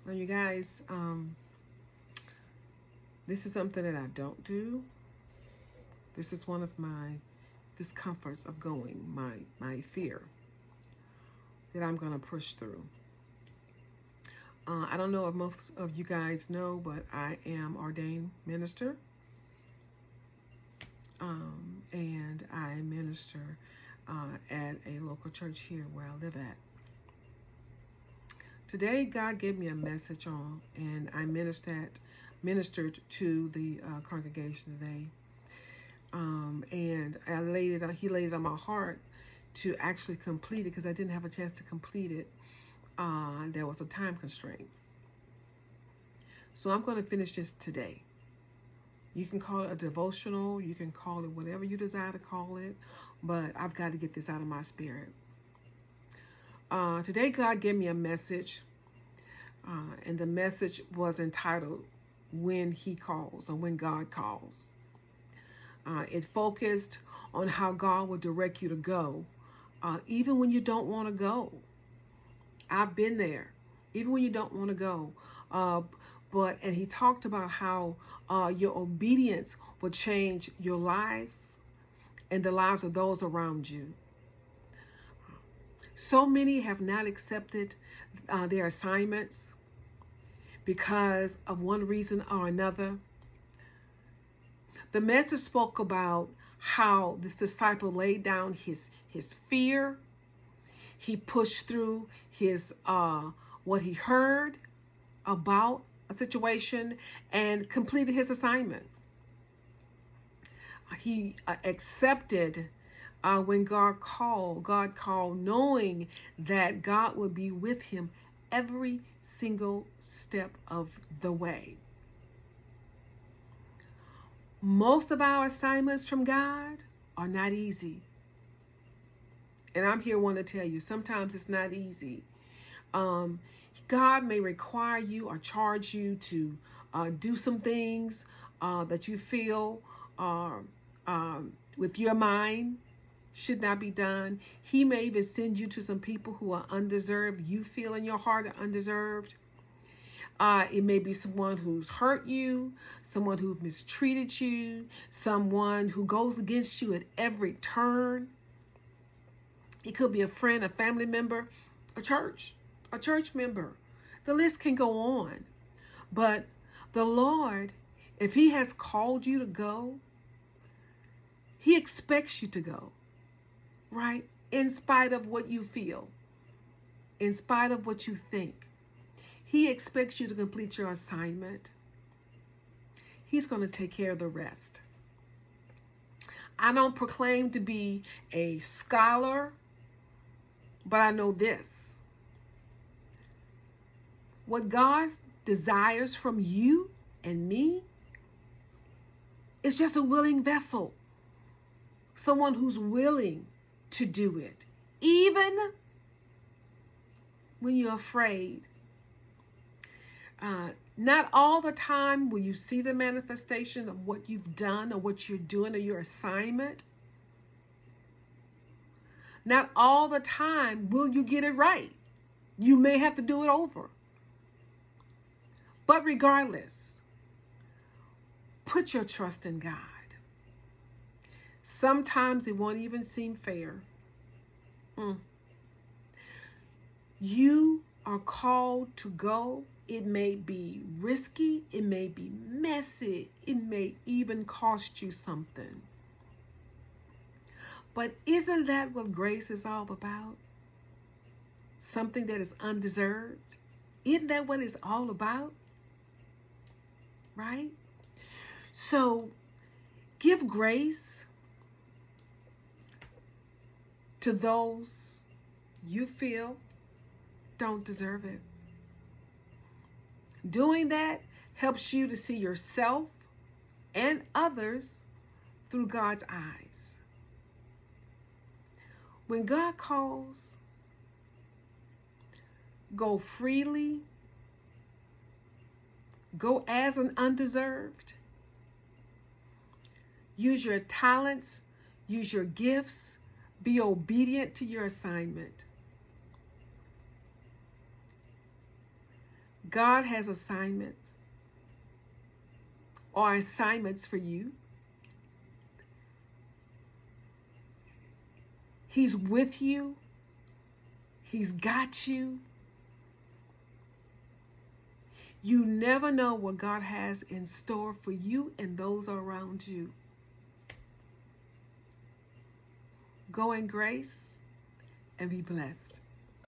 Now, you guys, this is something that I don't do. This is one of my discomforts of going, my fear that I'm going to push through. I don't know if most of you guys know, but I am ordained minister, and I minister at a local church here where I live at. Today, God gave me a message on, and I ministered to the congregation today, and He laid it on my heart to actually complete it because I didn't have a chance to complete it. There was a time constraint. So I'm going to finish this today. You can call it a devotional. You can call it whatever you desire to call it. But I've got to get this out of my spirit. Today, God gave me a message. And the message was entitled, When He Calls, or When God Calls. It focused on how God will direct you to go, even when you don't want to go. I've been there, even when you don't want to go. And he talked about how your obedience will change your life and the lives of those around you. So many have not accepted their assignments because of one reason or another. The message spoke about how this disciple laid down his fear. He pushed through his what he heard about a situation and completed his assignment. He accepted when God called, knowing that God would be with him every single step of the way. Most of our assignments from God are not easy. And I'm here wanting to tell you, sometimes it's not easy. God may require you or charge you to do some things that you feel with your mind should not be done. He may even send you to some people who are undeserved. You feel in your heart are undeserved. It may be someone who's hurt you, someone who mistreated you, someone who goes against you at every turn. It could be a friend, a family member, a church member. The list can go on. But the Lord, if He has called you to go, He expects you to go, right? In spite of what you feel, in spite of what you think. He expects you to complete your assignment. He's going to take care of the rest. I don't proclaim to be a scholar, but I know this. What God desires from you and me is just a willing vessel. Someone who's willing to do it. Even when you're afraid. Not all the time will you see the manifestation of what you've done or what you're doing or your assignment. Not all the time will you get it right. You may have to do it over. But regardless, put your trust in God. Sometimes it won't even seem fair. You are called to go. It may be risky. It may be messy. It may even cost you something. But isn't that what grace is all about? Something that is undeserved. Isn't that what it's all about? Right? So give grace to those you feel don't deserve it. Doing that helps you to see yourself and others through God's eyes. When God calls, go freely, go as an undeserved, use your talents, use your gifts, be obedient to your assignment. God has assignments or assignments for you. He's with you. He's got you. You never know what God has in store for you and those around you. Go in grace and be blessed.